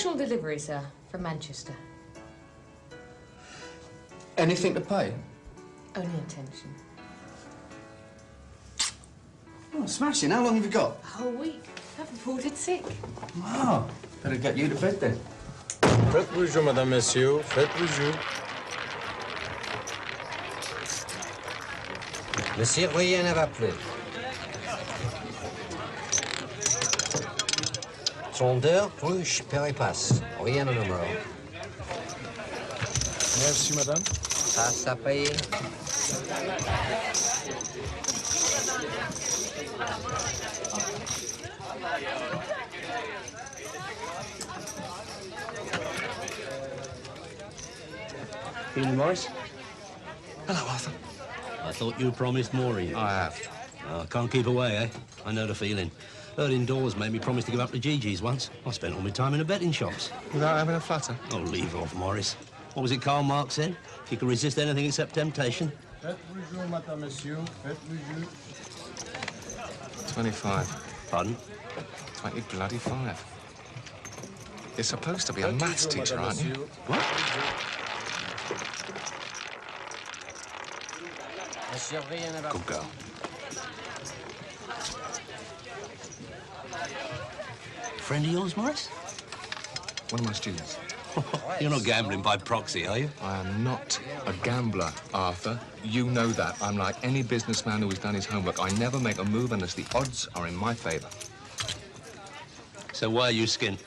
Special delivery, sir, from Manchester. Anything to pay? Only attention. Oh, smashing. How long have you got? A whole week. I've reported sick. Wow. Better get you to bed then. Faites vos jeux, madame, messieurs. Faites vos jeux. Monsieur, rien ne va plus. Sondeur, ruche, péripasse. Rien au numéro. Merci, madame. Passe à payer. Evening, Morris. Hello, Arthur. I thought you promised more, Ian. I have. Oh, can't keep away, eh? I know the feeling. Heard indoors made me promise to give up to Gigi's once. I spent all my time in the betting shops. Without having a flutter? Oh, leave off, Morris. What was it Karl Marx said? If you can resist anything except temptation. Faites vos jeux, madame, messieurs. Faites vos jeux. 25. Pardon? 25. You're supposed to be a maths teacher, aren't you? What? Monsieur, rien ne va Good girl. Friend of yours, Morris? One of my students. You're not gambling by proxy, are you? I am not a gambler, Arthur. You know that. I'm like any businessman who has done his homework. I never make a move unless the odds are in my favour. So why are you skinned?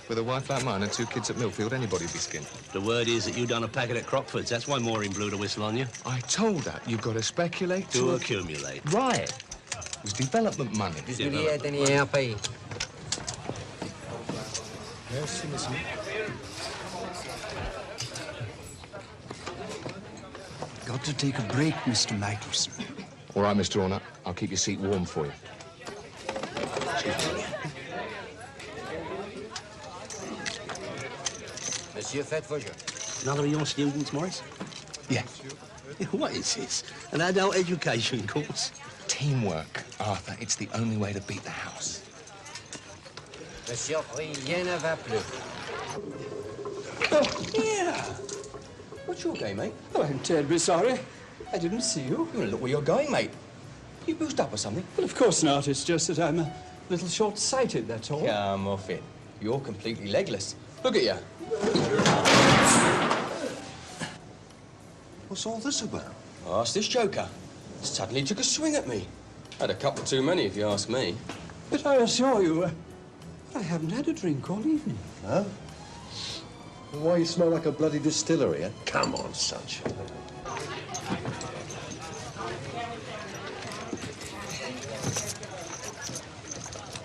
With a wife like mine and 2 kids at Millfield, anybody'd be skinned. The word is that you done a packet at Crockford's. That's why Maureen blew the whistle on you. I told her you've got to speculate To accumulate. Right. It was development money. plus. Billets dernier à payer. Merci, monsieur. Got to take a break, Mr. Michelson. All right, Mr. Horner. I'll keep your seat warm for you. Monsieur, faites vos jeux. Another of your students, Morris? Yeah. What is this? An adult education course? Teamwork, Arthur. It's the only way to beat the house. Monsieur, rien ne va plus. Yeah. What's your game, mate? Oh, I'm terribly sorry. I didn't see you. You look where you're going, mate. You boozed up or something? Well, of course not. It's just that I'm a little short-sighted, that's all. Come off it. You're completely legless. Look at you. What's all this about? Ask this joker. Suddenly took a swing at me. Had a couple too many, if you ask me. But I assure you, I haven't had a drink all evening. No? Well, why you smell like a bloody distillery, eh? Come on, sunshine.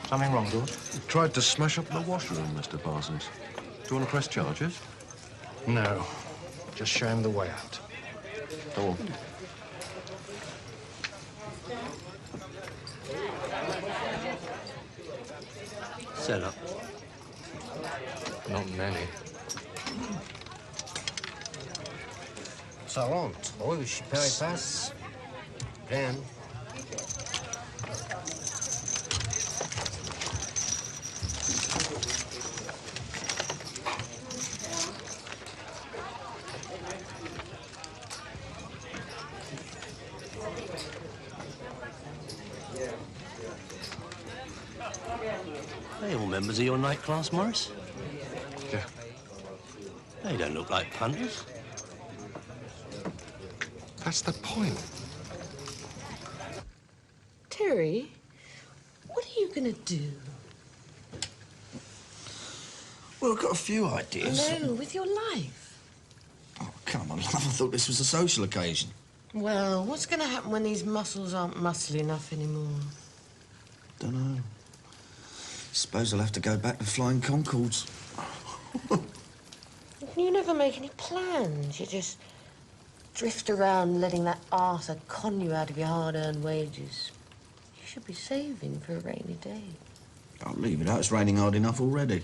Something wrong, George? You tried to smash up the washroom, Mr. Parsons. Do you want to press charges? No. Just show him the way out. Go on. Set up. Not many. 40, ruche, péripasse. Plein. They all members of your night class, Morris? Yeah. They don't look like punters. That's the point. Terry, what are you going to do? Well, I've got a few ideas. No, with your life. Oh, come on, love. I thought this was a social occasion. Well, what's going to happen when these muscles aren't muscly enough anymore? Dunno. Suppose I'll have to go back to flying Concords. You never make any plans. You just drift around letting that Arthur con you out of your hard-earned wages. You should be saving for a rainy day. I'll leave it out. It's raining hard enough already.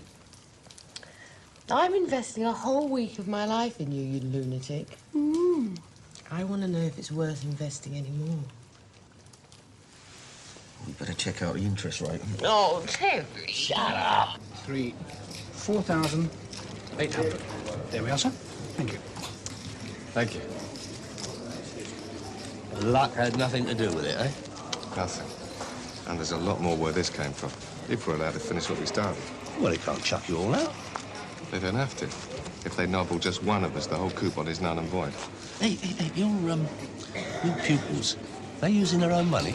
I'm investing a whole week of my life in you, you lunatic. I want to know if it's worth investing any more. You better check out the interest rate. Oh, Terry, shut up. 3, 4,800. There we are, sir. Thank you. Thank you. Luck had nothing to do with it, eh? Nothing. And there's a lot more where this came from. If we're allowed to finish what we started. Well, he can't chuck you all out. They don't have to. If they nobble just one of us, the whole coupon is null and void. Hey, your pupils, they using their own money?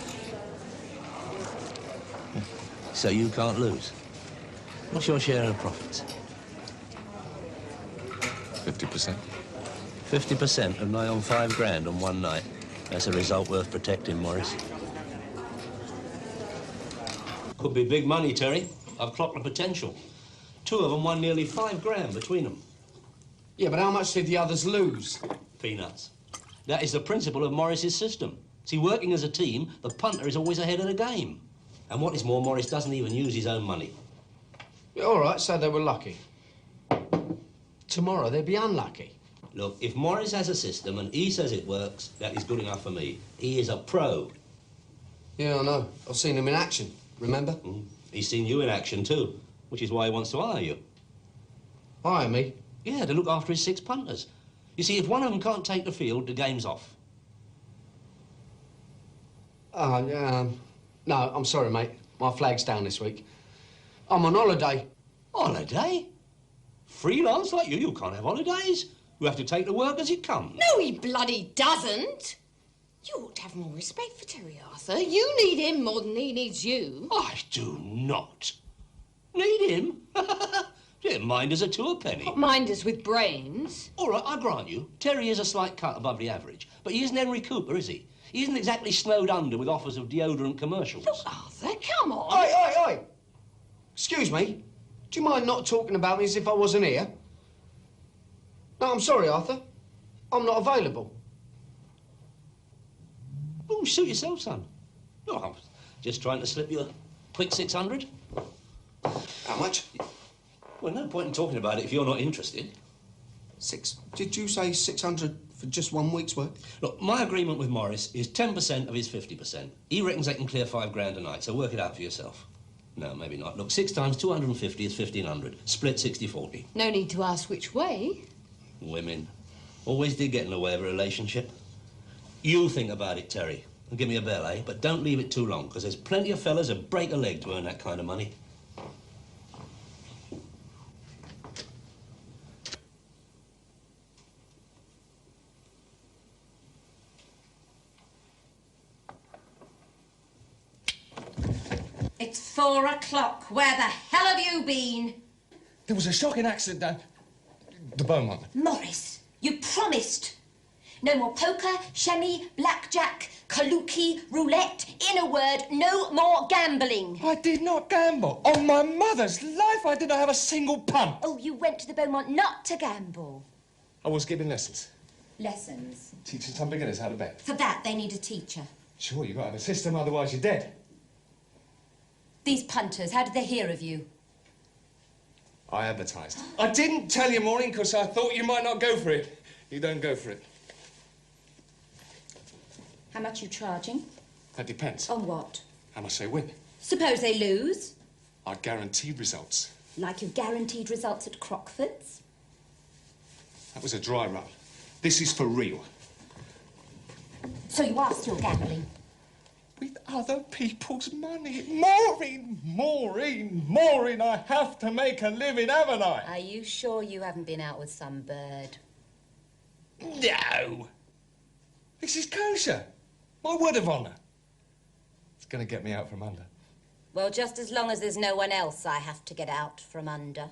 So you can't lose. What's your share of the profits? 50%. 50% of nigh on £5 on one night. That's a result worth protecting, Morris. Could be big money, Terry. I've clocked the potential. Two of them won nearly £5 between them. Yeah, but how much did the others lose? Peanuts. That is the principle of Morris's system. See, working as a team, the punter is always ahead of the game. And what is more, Morris doesn't even use his own money. Yeah, all right, so they were lucky. Tomorrow they'd be unlucky. Look, if Morris has a system and he says it works, that is good enough for me. He is a pro. Yeah, I know. I've seen him in action, remember? He's seen you in action too, which is why he wants to hire you. Hire me? Yeah, to look after his 6 punters. You see, if one of them can't take the field, the game's off. No, I'm sorry, mate. My flag's down this week. I'm on holiday. Holiday? Freelance like you can't have holidays. You have to take the work as it comes. No, he bloody doesn't. You ought to have more respect for Terry Arthur. You need him more than he needs you. I do not. Need him? Yeah, minders are 2 a penny. Not minders with brains. All right, I grant you, Terry is a slight cut above the average. But he isn't Henry Cooper, is he? He isn't exactly snowed under with offers of deodorant commercials. Look, Arthur, come on. Oi! Excuse me. Do you mind not talking about me as if I wasn't here? No, I'm sorry, Arthur. I'm not available. Oh, suit yourself, son. No, I'm just trying to slip you a quick 600. How much? Well, no point in talking about it if you're not interested. Did you say 600 for just 1 week's work? Look, my agreement with Morris is 10% of his 50%. He reckons they can clear £5 a night, so work it out for yourself. No, maybe not. Look, 6 times 250 is 1,500. Split 60-40. No need to ask which way. Women. Always did get in the way of a relationship. You think about it, Terry, and give me a bell, eh? But don't leave it too long, because there's plenty of fellas who break a leg to earn that kind of money. It's 4 o'clock. Where the hell have you been? There was a shocking accident down the Beaumont. Morris, you promised. No more poker, shemmy, blackjack, kaluki, roulette. In a word, no more gambling. I did not gamble. On my mother's life, I did not have a single punt. Oh, you went to the Beaumont not to gamble. I was giving lessons. Lessons? Teaching some beginners how to bet. For that, they need a teacher. Sure, you've got to have a system, otherwise you're dead. These punters, how did they hear of you? I advertised. I didn't tell you, Maureen, because I thought you might not go for it. You don't go for it. How much you charging? That depends. On what? How much they win. Suppose they lose? I guarantee results. Like you guaranteed results at Crockford's? That was a dry run. This is for real. So you are still gambling? With other people's money. Maureen, I have to make a living, haven't I? Are you sure you haven't been out with some bird? No. This is kosher. My word of honour. It's going to get me out from under. Well, just as long as there's no one else I have to get out from under.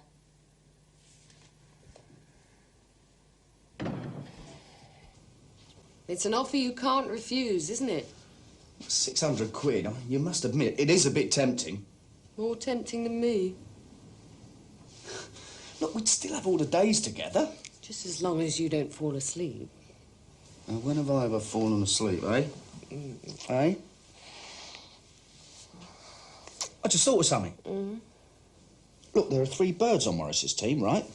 It's an offer you can't refuse, isn't it? 600 quid. You must admit, it is a bit tempting. More tempting than me. Look, we'd still have all the days together. Just as long as you don't fall asleep. Now, when have I ever fallen asleep, eh? Eh? I just thought of something. Look, there are 3 birds on Morris's team, right?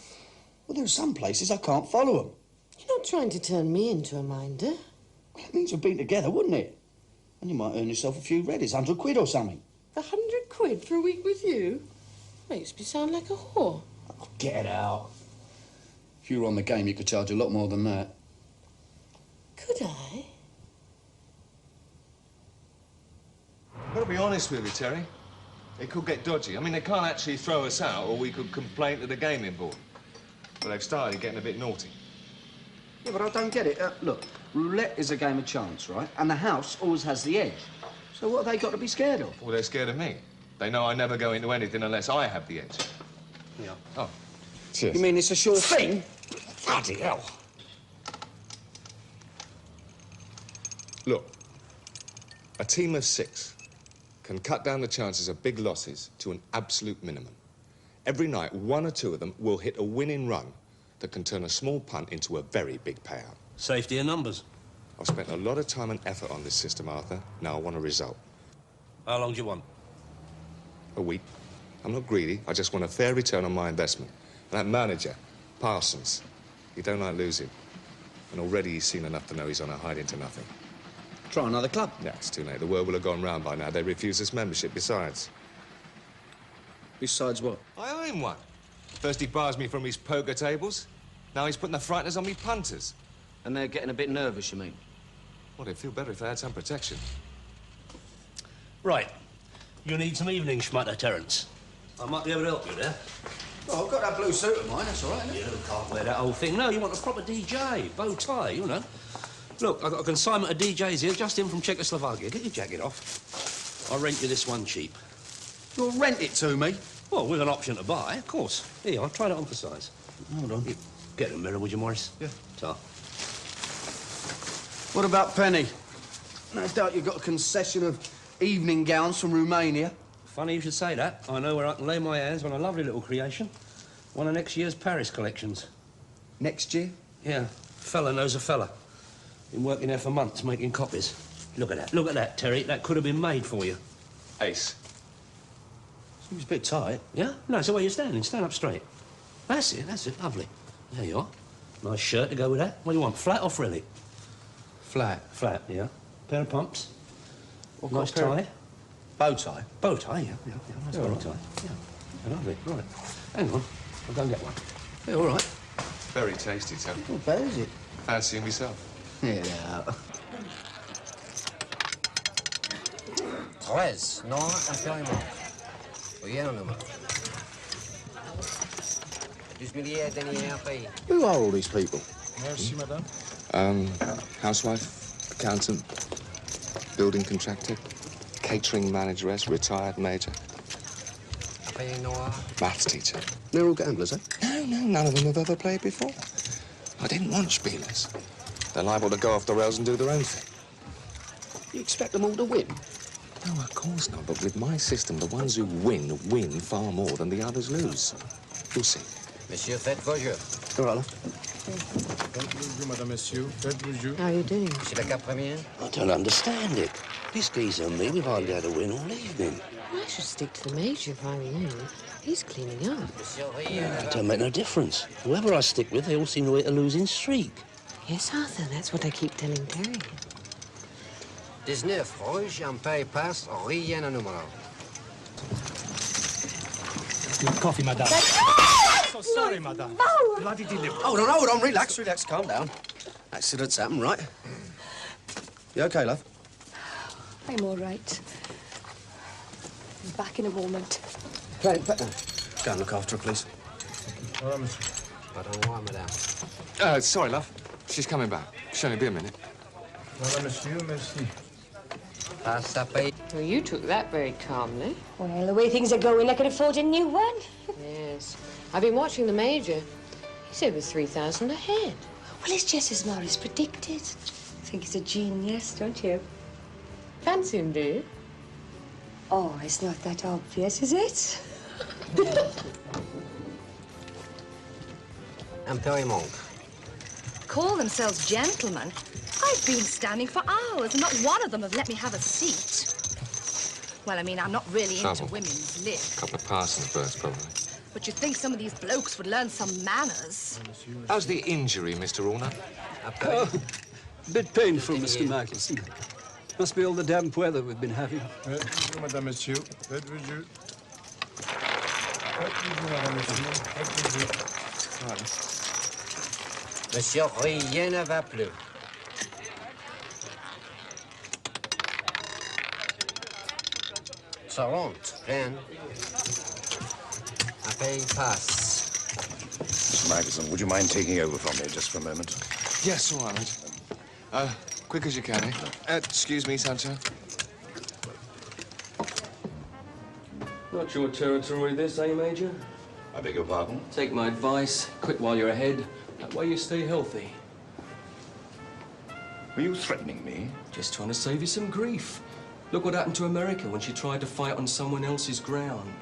Well, there are some places I can't follow them. You're not trying to turn me into a minder. Well, it means we've been together, wouldn't it? And you might earn yourself a few reddies, 100 quid or something. 100 quid for a week with you? Makes me sound like a whore. Get out. If you were on the game, you could charge a lot more than that. Could I? I've got to be honest with you, Terry. It could get dodgy. I mean, they can't actually throw us out, or we could complain to the gaming board. But they've started getting a bit naughty. Yeah, but I don't get it. Look, roulette is a game of chance, right? And the house always has the edge. So what have they got to be scared of? Well, they're scared of me. They know I never go into anything unless I have the edge. Yeah. Oh, cheers. You mean it's a sure thing? Bloody hell. Look, a team of 6 can cut down the chances of big losses to an absolute minimum. Every night, 1 or 2 of them will hit a winning run that can turn a small punt into a very big payout. Safety in numbers. I've spent a lot of time and effort on this system, Arthur. Now I want a result. How long do you want? A week. I'm not greedy. I just want a fair return on my investment. And that manager, Parsons, he don't like losing. And already he's seen enough to know he's on a hiding to nothing. Try another club. Yeah, it's too late. The word will have gone round by now. They refuse us membership besides. Besides what? I owe him one. First he bars me from his poker tables. Now he's putting the frighteners on me punters. And they're getting a bit nervous, you mean? Well, they'd feel better if they had some protection. Right. You need some evening schmutter, Terence. I might be able to help you there. Oh, I've got that blue suit of mine, that's all right, isn't it? You can't wear that whole thing. No, you want a proper DJ, bow tie, you know. Look, I've got a consignment of DJs here, just in from Czechoslovakia. Get your jacket off. I'll rent you this one cheap. You'll rent it to me? Well, with an option to buy, of course. Here, I'll try it on for size. Hold on. Get a mirror, would you, Morris? Yeah. Ta. What about Penny? No doubt you've got a concession of evening gowns from Romania. Funny you should say that. I know where I can lay my hands on a lovely little creation. One of next year's Paris collections. Next year? Yeah. Fella knows a fella. Been working there for months making copies. Look at that. Look at that, Terry. That could have been made for you. Ace. Seems a bit tight. Yeah? No, so where you're standing. Stand up straight. That's it. That's it. Lovely. There you are. Nice shirt to go with that. What do you want, flat or frilly? Flat. Flat, yeah. Pair of pumps. What Nice pair of- tie. Bow tie? Bow tie, yeah. Nice bow tie. Yeah. Lovely. Right. Hang on. I'll go and get one. Yeah, all right. Very tasty, Terry. Not bad, is it? Fancying myself. Yeah. 13, Nora Impériement. Voyez un numéro. 12 milliers dernier pays. Who are all these people? Merci, madame. Housewife, accountant, building contractor, catering manageress, retired major, Pays noir. maths teacher. They're all gamblers, eh? No, none of them have ever played before. I didn't want spielers. They're liable to go off the rails and do their own thing. You expect them all to win? No, of course not. But with my system, the ones who win far more than the others lose. You'll see. Monsieur, faites vos jeux. All right, love. Faites vos jeux, madame, monsieur. Faites vos jeux. How are you doing? C'est la carte première? I don't understand it. This geezer and me, we've hardly had a win all evening. I should stick to the major if I were you. He's cleaning up. Monsieur, rien. It don't make no difference. Whoever I stick with, they all seem to hit a losing streak. Yes, Arthur, that's what I keep telling Terry. 19, rouge, Empire passe, rien un numéro. Coffee, madame. So sorry, madame. Bloody delivery. Hold on, relax, calm down. Accidents happen, right? You okay, love? I'm all right. I'm back in a moment. Go and look after her, please. Voilà, monsieur. Pardon moi, madame. Sorry, love. She's coming back. She'll only be a minute. Voilà, monsieur, merci. Passe à payer. Well, you took that very calmly. Well, the way things are going, I can afford a new one. Yes. I've been watching the major. He's over 3,000 ahead. Well, it's just as Morris predicted. I think he's a genius, don't you? Fancy him, do you? Oh, it's not that obvious, is it? Impériement. Call themselves gentlemen. I've been standing for hours, and not one of them have let me have a seat. Well, I mean, I'm not really into Trouble. women's lib, Couple of Parsons birds, probably. but you'd think some of these blokes would learn some manners. How's the injury, Mr. Orner? Oh, Bit painful, Mr. Michelson. Must be all the damp weather we've been having. Faites vos jeux, madame, monsieur. Faites vos jeux. Monsieur, rien ne va plus. Ça rentre, rien. Un pays passe. Mr. Magazine, would you mind taking over from me just for a moment? Yes, all right, mate. Quick as you can, eh? Excuse me, Sancho. Not your territory, this, eh, Major? I beg your pardon? Take my advice. Quit while you're ahead. That way you stay healthy. Are you threatening me? Just trying to save you some grief. Look what happened to America when she tried to fight on someone else's ground.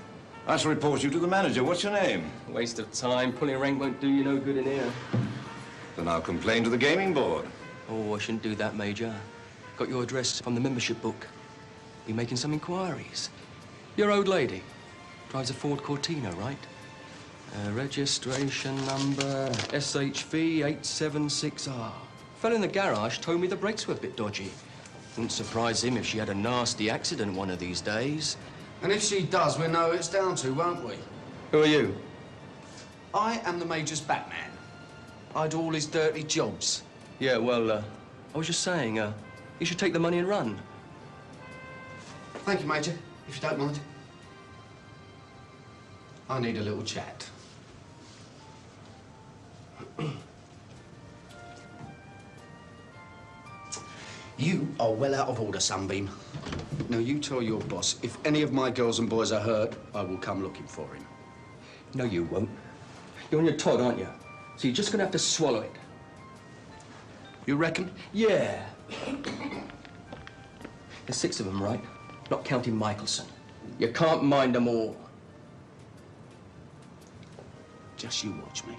I shall report you to the manager. What's your name? Waste of time. Pulling rank won't do you no good in here. Then I'll complain to the gaming board. Oh, I shouldn't do that, Major. Got your address from the membership book. Be making some inquiries. Your old lady. Drives a Ford Cortina, right? Registration number SHV876R. Fell in the garage, told me the brakes were a bit dodgy. Wouldn't surprise him if she had a nasty accident one of these days. And if she does, we'll know who it's down to, won't we? Who are you? I am the Major's Batman. I do all his dirty jobs. Yeah, well, I was just saying, you should take the money and run. Thank you, Major, if you don't mind. I need a little chat. You are well out of order, Sunbeam. Now, you tell your boss, if any of my girls and boys are hurt, I will come looking for him. No, you won't. You're on your Todd, aren't you? So you're just gonna have to swallow it. You reckon? Yeah. There's 6 of them, right? Not counting Michelson. You can't mind them all. Just you watch me.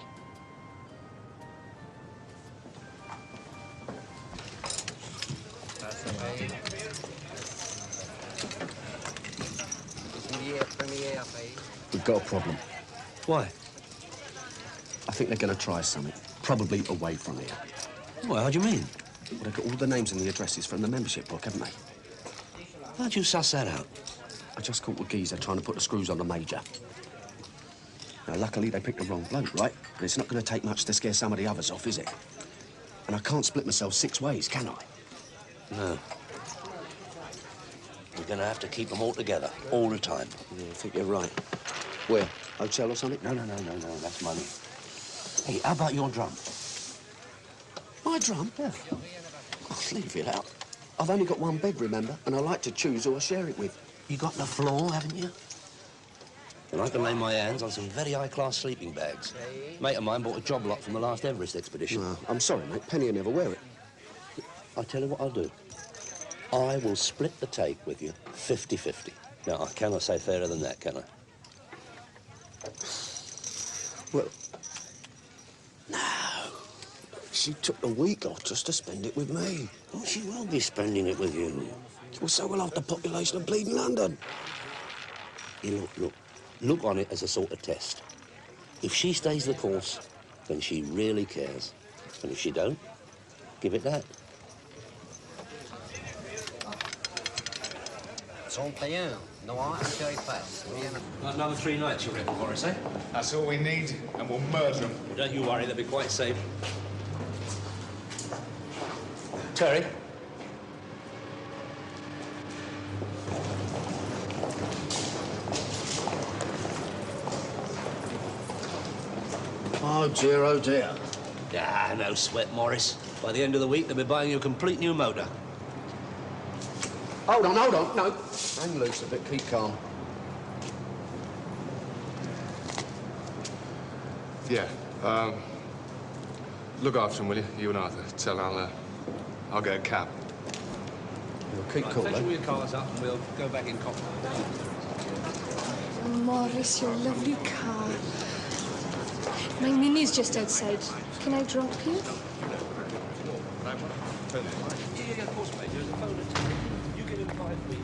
We've got a problem. Why? I think they're going to try something, probably away from here. Well, how do you mean? Well, they've got all the names and the addresses from the membership book, haven't they? How'd you suss that out? I just caught the geezer trying to put the screws on the Major. Now, luckily, they picked the wrong bloke, right? But it's not going to take much to scare some of the others off, is it? And I can't split myself 6 ways, can I? No. We're going to have to keep them all together, all the time. Yeah, I think you're right. Where? Hotel or something? No, that's money. Hey, how about your drum? My drum? Yeah. Oh, leave it out. I've only got one bed, remember? And I like to choose who I share it with. You got the floor, haven't you? And I can lay my hands on some very high-class sleeping bags. Mate of mine bought a job lot from the last Everest expedition. No, I'm sorry, mate. Penny will never wear it. I'll tell you what I'll do. I will split the take with you, 50-50. Now, I cannot say fairer than that, can I? Well, no. She took the week off just to spend it with me. Oh, she will be spending it with you. Well, so will half the population of bleeding London. You look on it as a sort of test. If she stays the course, then she really cares. And if she don't, give it that. Not another 3 nights, you reckon, Horace, eh? That's all we need, and we'll murder them. Don't you worry, they'll be quite safe. Terry? Oh, dear, oh, dear. Ah, no sweat, Morris. By the end of the week, they'll be buying you a complete new motor. Hold on. No. Hang loose a bit, keep calm. Yeah, look after him, will you? You and Arthur. Tell I'll get a cab. You'll keep cool, Fetch all eh? your cars up and we'll go back in coffee. Morris, your lovely car. My Mimi's just outside. Can I drop you? Yeah, of course, mate. There's a phone at 10. You can invite me.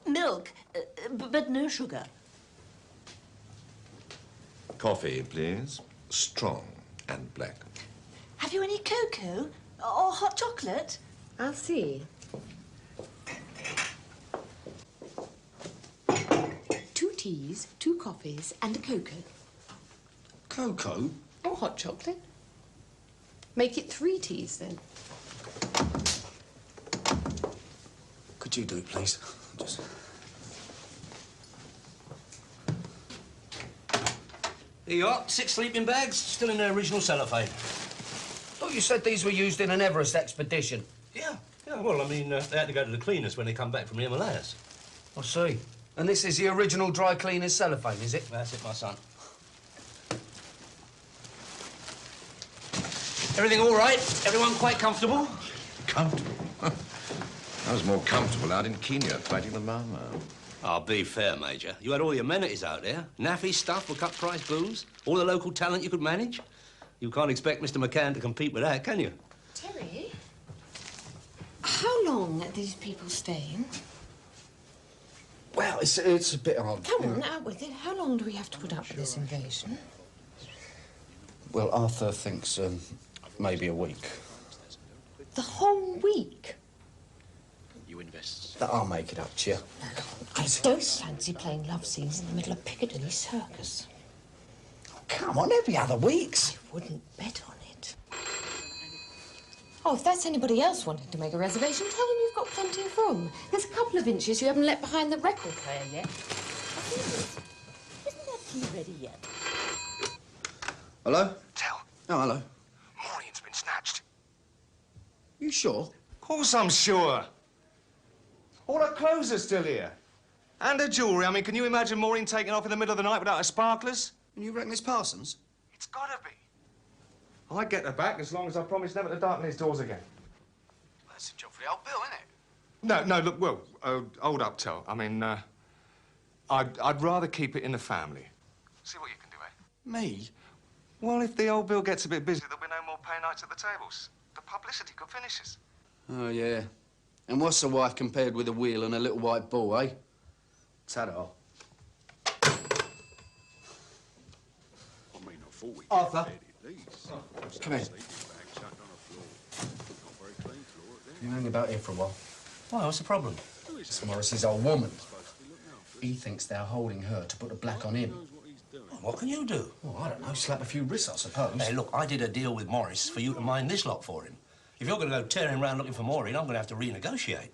Milk, but no sugar. Coffee, please. Strong and black. Have you any cocoa or hot chocolate? I'll see. teas, 2 coffees, and a cocoa. Cocoa? Or hot chocolate. Make it 3 teas, then. Could you do it, please? Just... Here you are, 6 sleeping bags, still in their original cellophane. Thought you said these were used in an Everest expedition. Yeah, well, I mean, they had to go to the cleaners when they come back from the Himalayas. I see. And this is the original dry cleaner's cellophane, is it? That's it, my son. Everything all right? Everyone quite comfortable? Comfortable? I was more comfortable out in Kenya fighting the Mama. Oh, be fair, Major. You had all the amenities out there. Naffy stuff for cut-price booze, all the local talent you could manage. You can't expect Mr. McCann to compete with that, can you? Terry, how long are these people staying? Well, it's a bit odd. Come on, out with it. How long do we have to put up with this invasion? Well, Arthur thinks maybe a week. The whole week? You invest. I'll make it up to you. I don't fancy playing love scenes in the middle of Piccadilly Circus. Come on, every other week's. I wouldn't bet on it. Oh, if that's anybody else wanting to make a reservation, tell them you've got plenty of room. There's a couple of inches you haven't let behind the record player yet. Isn't that tea ready yet? Hello? Tell. Oh, hello. Maureen's been snatched. You sure? Of course I'm sure. All her clothes are still here. And her jewellery. I mean, can you imagine Maureen taking off in the middle of the night without her sparklers? And you reckon it's Parsons? It's gotta be. I'd get her back as long as I promise never to darken his doors again. That's a job for the old Bill, isn't it? No, look, well, hold up, Tell. I mean, I'd rather keep it in the family. See what you can do, eh? Me? Well, if the old Bill gets a bit busy, there'll be no more pay nights at the tables. The publicity could finish us. Oh, yeah. And what's a wife compared with a wheel and a little white ball, eh? Ta-da. Arthur. Come here. You hang about here for a while. Why, what's the problem? It's Morris's old woman. He thinks they're holding her to put a black on him. What can you do? Oh, I don't know. Slap a few wrists, I suppose. Hey, look, I did a deal with Morris for you to mind this lot for him. If you're going to go tearing around looking for Maureen, I'm going to have to renegotiate.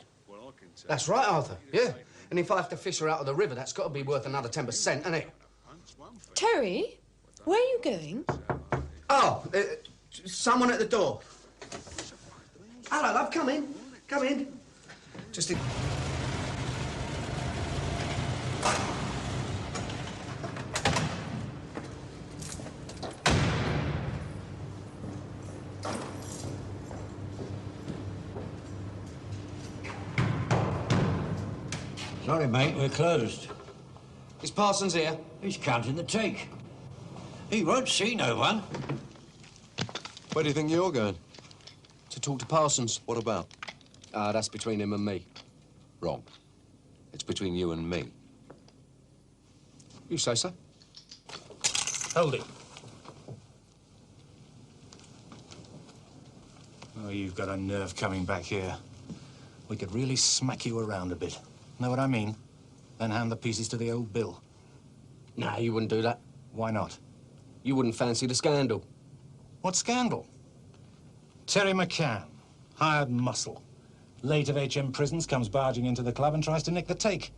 That's right, Arthur. Yeah. And if I have to fish her out of the river, that's got to be worth another 10%, isn't it? Terry, where are you going? Oh, someone at the door. Hello, love. Come in. Come in. Just in... Sorry, mate, we're closed. Is Parsons here? He's counting the take. He won't see no one. Where do you think you're going? To talk to Parsons. What about? That's between him and me. Wrong. It's between you and me. You say so. Hold it. Oh, you've got a nerve coming back here. We could really smack you around a bit. Know what I mean? Then hand the pieces to the old Bill. Nah, you wouldn't do that. Why not? You wouldn't fancy the scandal. What scandal? Terry McCann, hired muscle. Late of HM Prisons, comes barging into the club and tries to nick the take.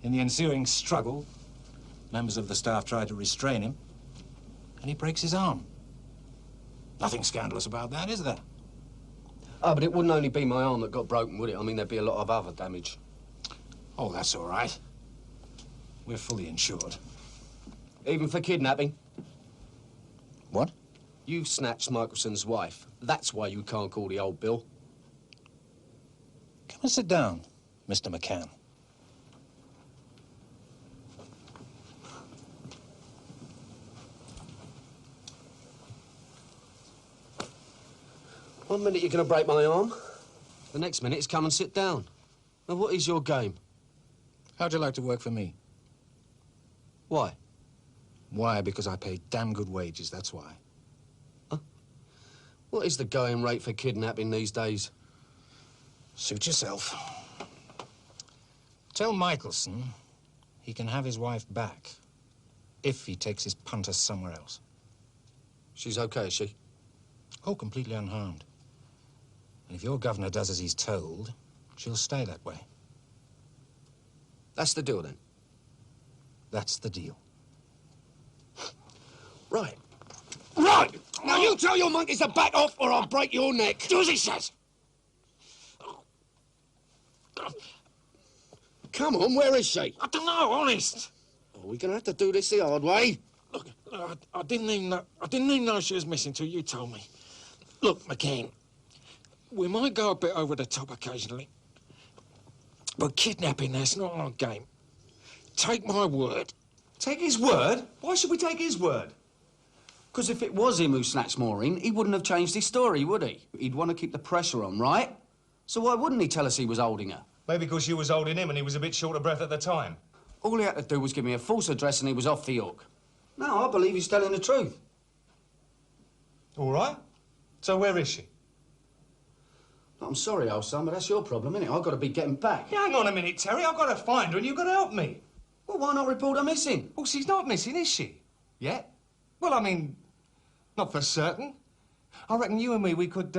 In the ensuing struggle, members of the staff try to restrain him, and he breaks his arm. Nothing scandalous about that, is there? Oh, but it wouldn't only be my arm that got broken, would it? I mean, there'd be a lot of other damage. Oh, that's all right. We're fully insured. Even for kidnapping? What? You snatched Michelson's wife. That's why you can't call the old Bill. Come and sit down, Mr. McCann. One minute you're going to break my arm. The next minute it's come and sit down. Now, what is your game? How'd you like to work for me? Why? Why? Because I pay damn good wages, that's why. Huh? What is the going rate for kidnapping these days? Suit yourself. Tell Michelson he can have his wife back if he takes his punter somewhere else. She's okay, is she? Oh, completely unharmed. And if your governor does as he's told, she'll stay that way. That's the deal, then? That's the deal. Right. Right! Now you tell your monkeys to back off or I'll break your neck. Do as he says. Come on, where is she? I don't know, honest. Oh, we're gonna have to do this the hard way. Look, I didn't even know she was missing till you told me. Look, McCain, we might go a bit over the top occasionally, but kidnapping, that's not our game. Take my word. Take his word? Why should we take his word? Because if it was him who snatched Maureen, he wouldn't have changed his story, would he? He'd want to keep the pressure on, right? So why wouldn't he tell us he was holding her? Maybe because you was holding him and he was a bit short of breath at the time. All he had to do was give me a false address and he was off the hook. No, I believe he's telling the truth. All right. So where is she? I'm sorry, old son, but that's your problem, innit? I've got to be getting back. Yeah, hang on a minute, Terry. I've got to find her and you've got to help me. Well, why not report her missing? Well, she's not missing, is she? Yet? Well, I mean, not for certain. I reckon you and me, we could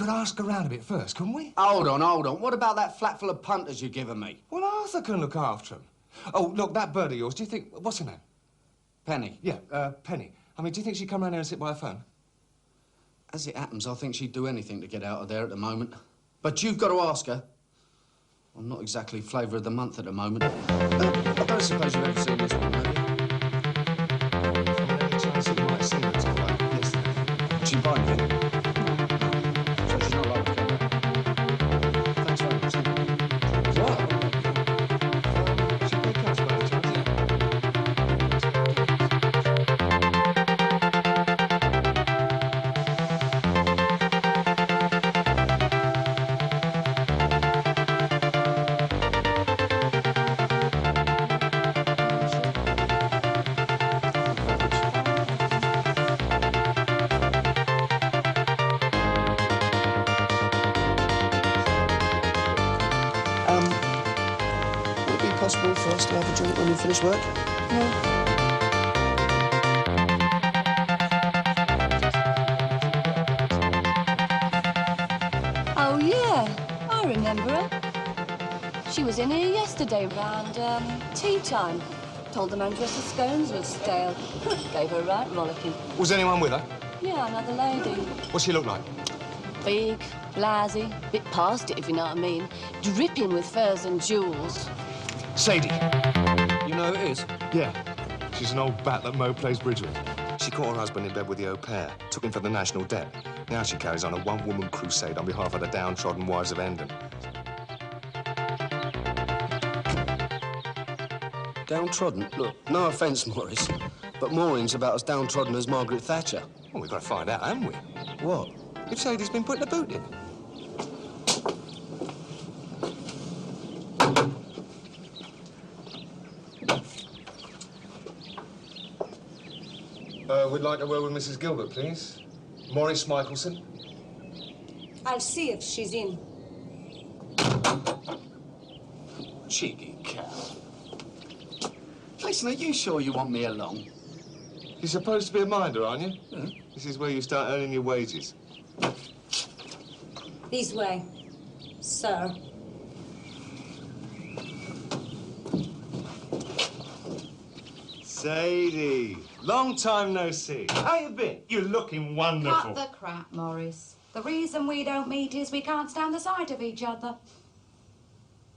ask around a bit first, couldn't we? Hold on. What about that flat full of punters you've given me? Well, Arthur can look after them. Oh, look, that bird of yours, do you think... What's her name? Penny. Yeah, Penny. I mean, do you think she'd come round here and sit by her phone? As it happens, I think she'd do anything to get out of there at the moment. But you've got to ask her. I'm not exactly flavour of the month at the moment. I don't suppose you've ever seen this one, have you? Any chance you might have seen her tonight? Yes. She buying it? So she's not like it. Thanks very much. What? She pick up by any chance? Would it be possible for us to have a drink when you finish work? Oh, yeah, I remember her. She was in here yesterday round tea time. Told the manageress the scones were stale. Gave her a right rollicking. Was anyone with her? Yeah, another lady. What's she look like? Big, blasey, bit past it, if you know what I mean. Dripping with furs and jewels. Sadie. You know who it is? Yeah. She's an old bat that Mo plays bridge with. She caught her husband in bed with the au pair, took him for the national debt. Now she carries on a one-woman crusade on behalf of the downtrodden wives of Hendon. Downtrodden? Look, no offence, Morris, but Maureen's about as downtrodden as Margaret Thatcher. Well, we've got to find out, haven't we? What? If Sadie's been putting a boot in. We'd like a word with Mrs. Gilbert, please. Maurice Michelson. I'll see if she's in. Cheeky cow. Listen, are you sure you want me along? You're supposed to be a minder, aren't you? This is where you start earning your wages. This way, sir. Sadie, long time no see. How you been? You're looking wonderful. Cut the crap, Morris. The reason we don't meet is we can't stand the sight of each other.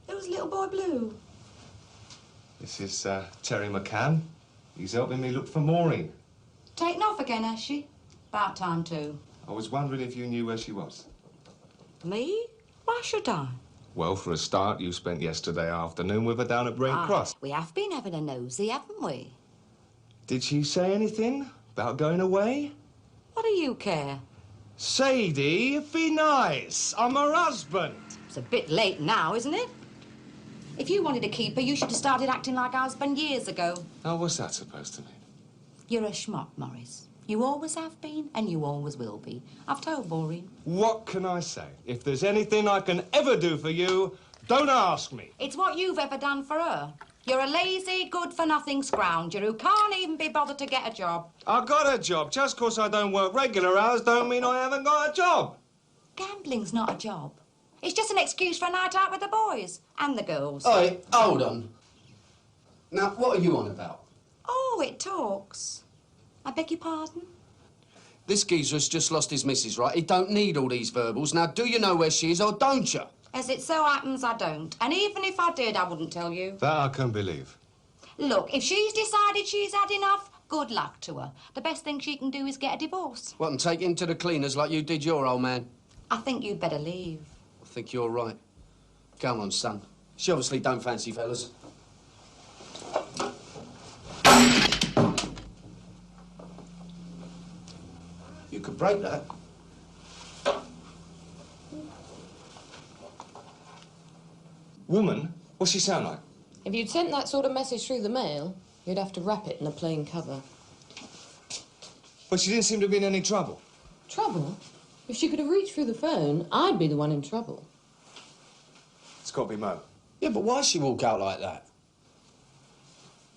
Who's little boy Blue? This is Terry McCann. He's helping me look for Maureen. Taken off again, has she? About time, too. I was wondering if you knew where she was. Me? Why should I? Well, for a start, you spent yesterday afternoon with her down at Brent Cross. We have been having a nosy, haven't we? Did she say anything about going away? What do you care? Sadie, be nice. I'm her husband. It's a bit late now, isn't it? If you wanted to keep her, you should have started acting like a husband years ago. Oh, what's that supposed to mean? You're a schmuck, Morris. You always have been, and you always will be. I've told Maureen. What can I say? If there's anything I can ever do for you, don't ask me. It's what you've ever done for her. You're a lazy, good-for-nothing scrounger who can't even be bothered to get a job. I got a job. Just 'cause I don't work regular hours don't mean I haven't got a job. Gambling's not a job. It's just an excuse for a night out with the boys and the girls. Oi, hold on. Now, what are you on about? Oh, it talks. I beg your pardon? This geezer's just lost his missus, right? He don't need all these verbals. Now, do you know where she is or don't you? As it so happens, I don't. And even if I did, I wouldn't tell you. That I can believe. Look, if she's decided she's had enough, good luck to her. The best thing she can do is get a divorce. What, and take him to the cleaners like you did your old man? I think you'd better leave. I think you're right. Come on, son. She obviously don't fancy fellas. You could break that. Woman? What's she sound like? If you'd sent that sort of message through the mail, you'd have to wrap it in a plain cover. But she didn't seem to be in any trouble. Trouble? If she could have reached through the phone, I'd be the one in trouble. It's got to be Mo. Yeah, but why'd she walk out like that?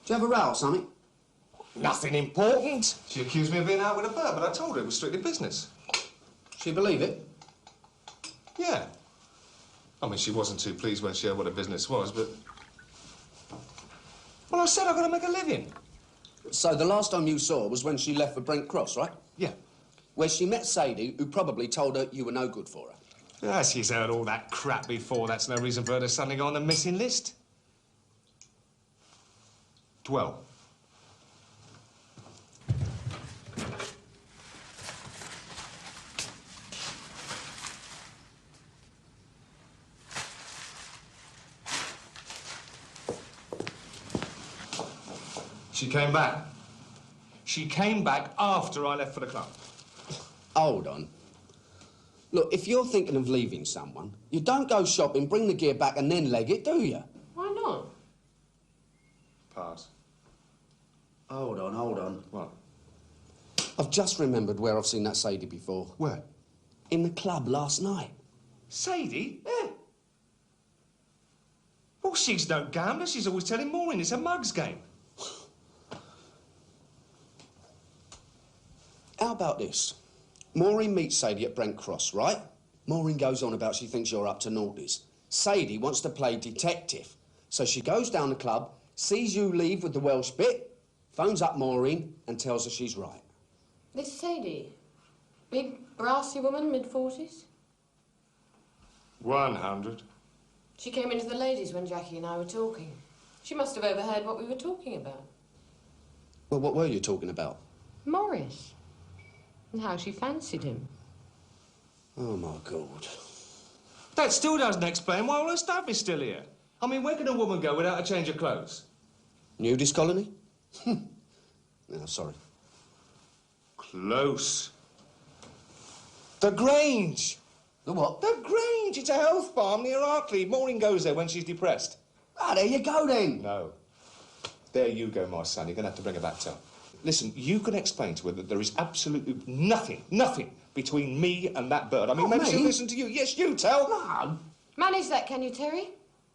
Do you have a row or something? Nothing important. She accused me of being out with a bird, but I told her it was strictly business. She believe it? Yeah. I mean, she wasn't too pleased when she heard what her business was, but... Well, I said I've got to make a living. So the last time you saw her was when she left for Brent Cross, right? Yeah. Where she met Sadie, who probably told her you were no good for her. Ah, she's heard all that crap before. That's no reason for her to suddenly go on the missing list. 12. She came back. She came back after I left for the club. Hold on. Look, if you're thinking of leaving someone, you don't go shopping, bring the gear back and then leg it, do you? Why not? Pass. Hold on. What? I've just remembered where I've seen that Sadie before. Where? In the club last night. Sadie? Yeah. Well, she's no gambler. She's always telling Maureen it's a mugs game. How about this? Maureen meets Sadie at Brent Cross, right? Maureen goes on about she thinks you're up to naughties. Sadie wants to play detective. So she goes down the club, sees you leave with the Welsh bit, phones up Maureen and tells her she's right. This Sadie, big, brassy woman, mid-40s? 100. She came into the ladies when Jackie and I were talking. She must have overheard what we were talking about. Well, what were you talking about? Morris. And how she fancied him. Oh, my God. That still doesn't explain why all her stuff is still here. I mean, where can a woman go without a change of clothes? Nudist colony? No, sorry. Close. The Grange. The what? The Grange. It's a health farm near Arkley. Maureen goes there when she's depressed. Ah, there you go, then. No. There you go, my son. You're going to have to bring her back to her. Listen, you can explain to her that there is absolutely nothing between me and that bird. I mean, maybe she'll listen to you. Yes, you tell. No. Manage that, can you, Terry?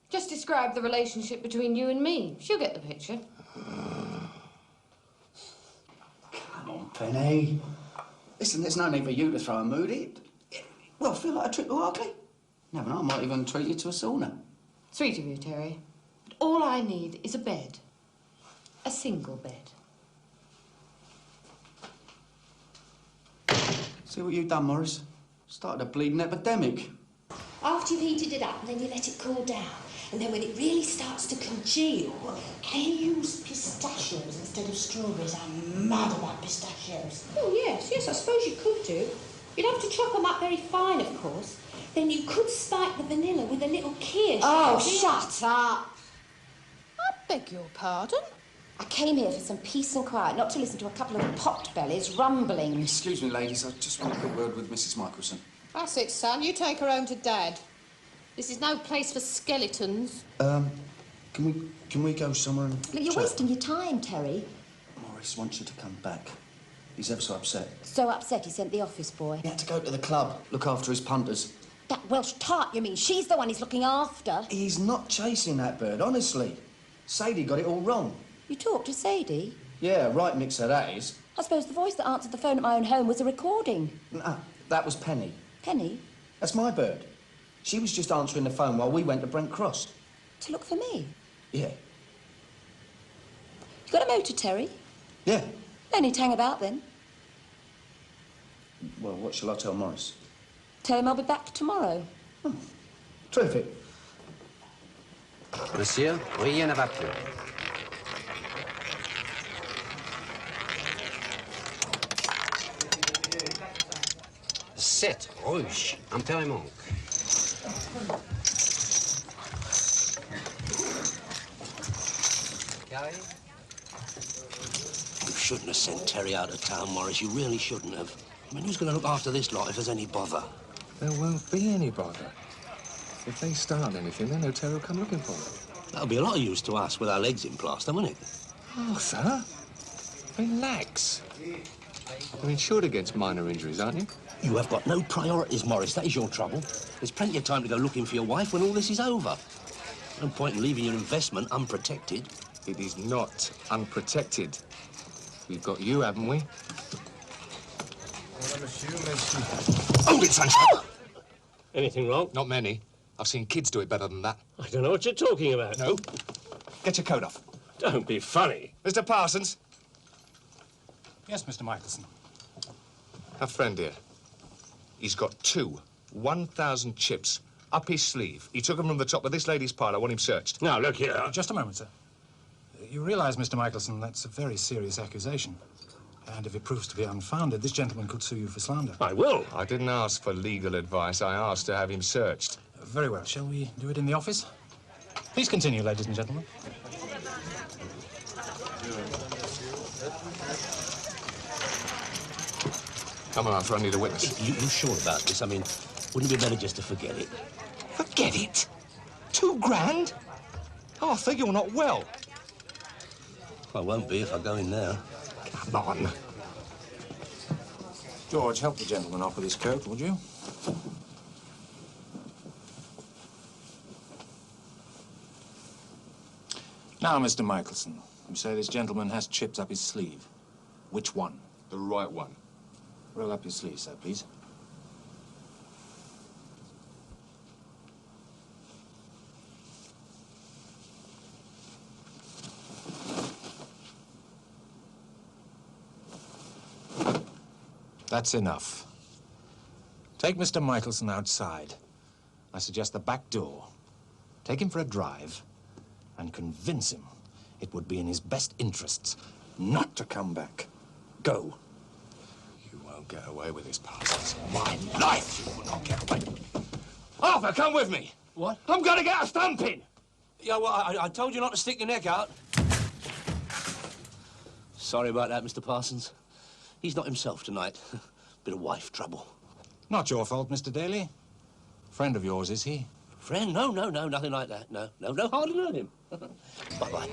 Just describe the relationship between you and me. She'll get the picture. Come on, Penny. Listen, there's no need for you to throw a mood. Well, feel like a trip to Arkley. Never know, I might even treat you to a sauna. Sweet of you, Terry. But all I need is a bed. A single bed. See what you've done, Morris? Started a bleeding epidemic. After you've heated it up, then you let it cool down. And then when it really starts to congeal, can you use pistachios instead of strawberries? I'm mad about pistachios. Oh, yes, I suppose you could do. You'd have to chop them up very fine, of course. Then you could spike the vanilla with a little kirsch. Oh, shut up! I beg your pardon? I came here for some peace and quiet, not to listen to a couple of pot-bellies rumbling. Excuse me, ladies, I just want a quick word with Mrs. Michelson. That's it, son. You take her home to Dad. This is no place for skeletons. Can we go somewhere and Look, you're chat? wasting your time, Terry. Morris wants you to come back. He's ever so upset. So upset he sent the office boy. He had to go to the club, look after his punters. That Welsh tart, you mean? She's the one he's looking after. He's not chasing that bird, honestly. Sadie got it all wrong. You talked to Sadie? Yeah, right mixer that is. I suppose the voice that answered the phone at my own home was a recording. Nah, that was Penny. Penny? That's my bird. She was just answering the phone while we went to Brent Cross. To look for me? Yeah. You got a motor, Terry? Yeah. No need to hang about then. Well, what shall I tell Morris? Tell him I'll be back tomorrow. Terrific. Monsieur, rien ne va plus. Sept rouge, un peu manque. Carré. You shouldn't have sent Terry out of town, Morris. You really shouldn't have. I mean, who's going to look after this lot if there's any bother? There won't be any bother. If they start anything, then no Terry will come looking for them. That'll be a lot of use to us with our legs in plaster, won't it? Arthur, relax. You're insured against minor injuries, aren't you? You have got no priorities, Morris. That is your trouble. There's plenty of time to go looking for your wife when all this is over. No point in leaving your investment unprotected. It is not unprotected. We've got you, haven't we? Hold it, sunshine! Anything wrong? Not many. I've seen kids do it better than that. I don't know what you're talking about. No. Get your coat off. Don't be funny. Mr. Parsons. Yes, Mr. Michelson. A friend here. He's got 1,000 chips up his sleeve. He took them from the top of this lady's pile. I want him searched. Now, look here. Just a moment, sir. You realize, Mr. Michelson, that's a very serious accusation. And if it proves to be unfounded, this gentleman could sue you for slander. I will. I didn't ask for legal advice. I asked to have him searched. Very well. Shall we do it in the office? Please continue, ladies and gentlemen. Come on, Arthur, I need a witness. You sure about this? I mean, wouldn't it be better just to forget it? Forget it? 2 grand? Arthur, you're not well. I won't be if I go in now. Come on. George, help the gentleman off with his coat, would you? Now, Mr. Michelson, you say this gentleman has chips up his sleeve. Which one? The right one. Roll up your sleeve, sir, please. That's enough. Take Mr. Michelson outside. I suggest the back door. Take him for a drive and convince him it would be in his best interests not to come back. Go. You won't get away with this, Parsons. My life, you will not get away. Arthur, come with me. What? I'm going to get a stumping. Yeah, well, I told you not to stick your neck out. Sorry about that, Mr. Parsons. He's not himself tonight. Bit of wife trouble. Not your fault, Mr. Daly. Friend of yours, is he? Friend? No, nothing like that. No, hardly know him. Bye-bye.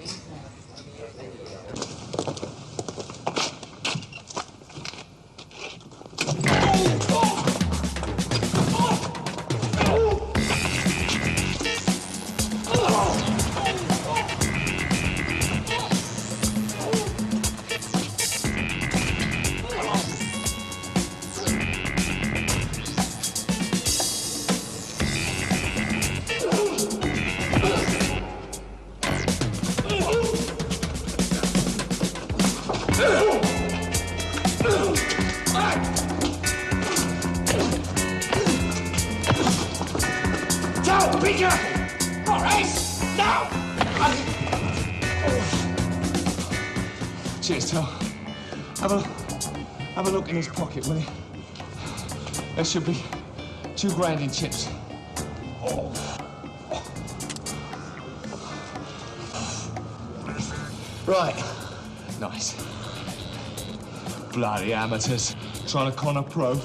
Be careful! All right, now! Cheers, Tom. Have a look in his pocket, will you? There should be 2 grand in chips. Oh. Right. Nice. Bloody amateurs trying to con a pro.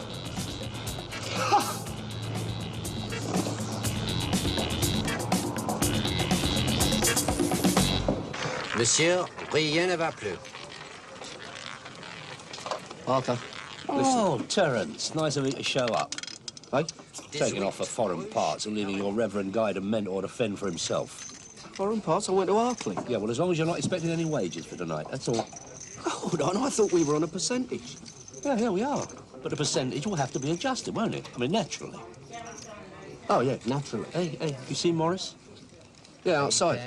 Monsieur, rien ne va plus. Arthur. Oh, Terence. Nice of you to show up. Hey? Taking off for foreign parts and leaving your reverend guide and mentor to fend for himself. Foreign parts, I went to Arkley. Yeah, well, as long as you're not expecting any wages for tonight, that's all. Hold on, I thought we were on a percentage. Yeah, here we are. But the percentage will have to be adjusted, won't it? I mean, naturally. Oh, yeah, naturally. Hey, you seen Morris? Yeah, outside.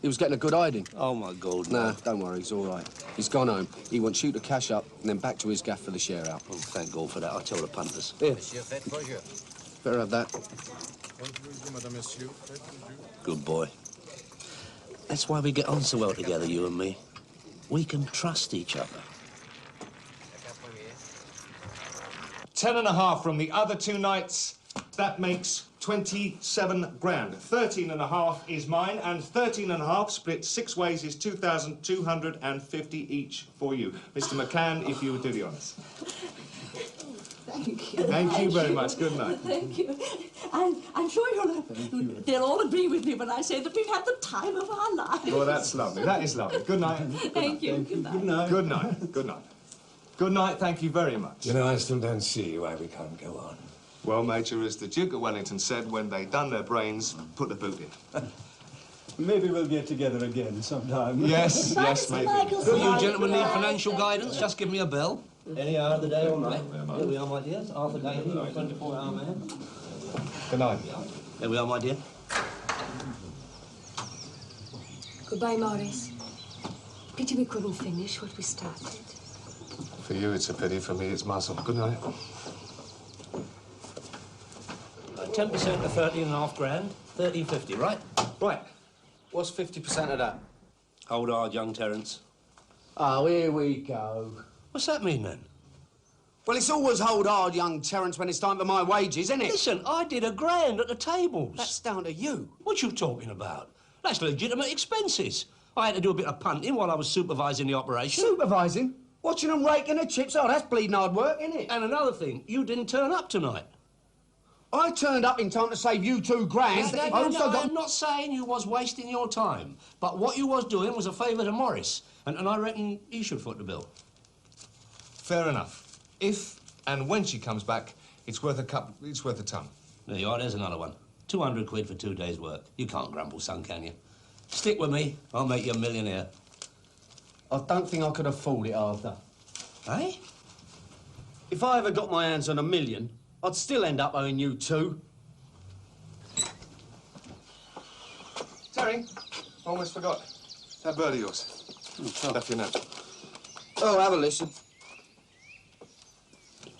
He was getting a good hiding. Oh, my God, Nah, don't worry, he's all right. He's gone home. He wants you to cash up and then back to his gaff for the share out. Oh, thank God for that. I'll tell the punters. Here. Better have that. Good boy. That's why we get on so well together, you and me. We can trust each other. 10.5 from the other 2 nights. That makes 27 grand. 13.5 is mine, and 13.5 split 6 ways is 2,250 each for you. Mr. McCann, if you would do the honours. Thank you. Thank you very much. Good night. Thank you. I'm sure they'll all agree with me when I say that we've had the time of our lives. Well, that's lovely. That is lovely. Good night. Thank you. Good night. Good night. Good night. Good night. Good night. Thank you very much. You know, I still don't see why we can't go on. Well, Major, as the Duke of Wellington said, when they done their brains, put the boot in. Maybe we'll get together again sometime. Yes, yes, maybe. Do you gentlemen need financial guidance? Just give me a bell. Any hour of the day or night. Here we are, my dears. Arthur Daly, your 24-hour man. Good night. Here we are, my dear. Goodbye, Morris. Pity we couldn't finish what we started. For you, it's a pity. For me, it's muzzle. Good night. 10% of 13.5 grand, 13.50, right? Right. What's 50% of that? Hold hard, young Terence. Oh, here we go. What's that mean, then? Well, it's always hold hard, young Terence, when it's time for my wages, isn't it? Listen, I did £1 grand at the tables. That's down to you. What you talking about? That's legitimate expenses. I had to do a bit of punting while I was supervising the operation. Supervising? Watching them raking the chips? Oh, that's bleeding hard work, isn't it? And another thing, you didn't turn up tonight. I turned up in time to save you £2 grand. I'm not saying you was wasting your time, but what you was doing was a favour to Morris, and I reckon he should foot the bill. Fair enough. If and when she comes back, it's worth a ton. There you are, there's another one. 200 quid for 2 days' work. You can't grumble, son, can you? Stick with me, I'll make you a millionaire. I don't think I could afford it, Arthur. Eh? If I ever got my hands on $1 million, I'd still end up owing you 2. Terry, almost forgot. That bird of yours. Oh, left your note. Oh, have a listen.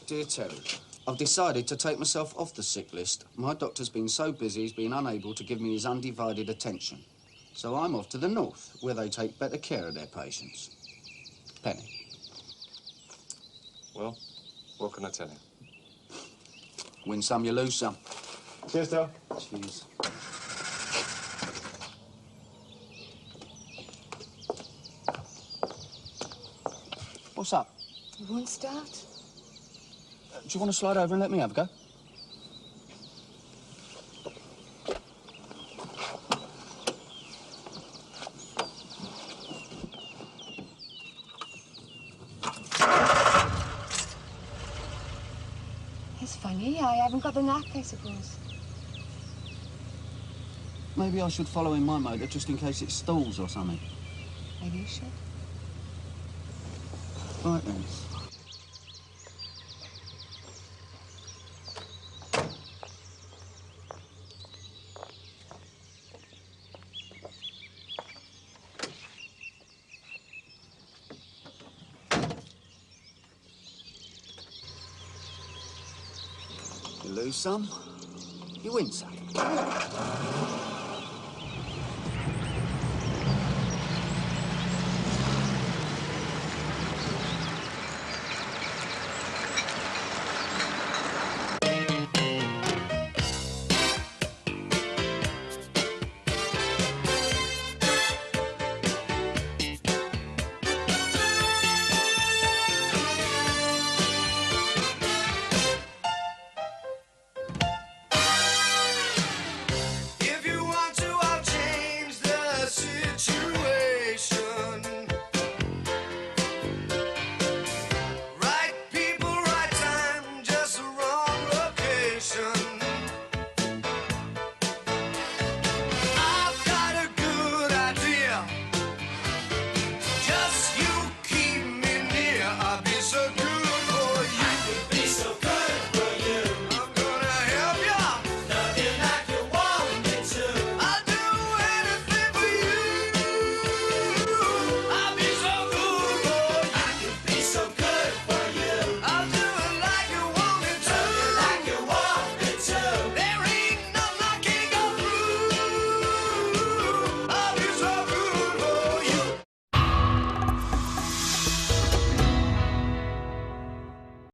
Dear Terry, I've decided to take myself off the sick list. My doctor's been so busy he's been unable to give me his undivided attention. So I'm off to the north, where they take better care of their patients. Penny. Well, what can I tell you? Win some, you lose some. Cheers, Del. Cheers. What's up? You won't start? Do you want to slide over and let me have a go? It's funny. I haven't got the knack, I suppose. Maybe I should follow in my motor just in case it stalls or something. Maybe you should. Right then. You lose some, you win some.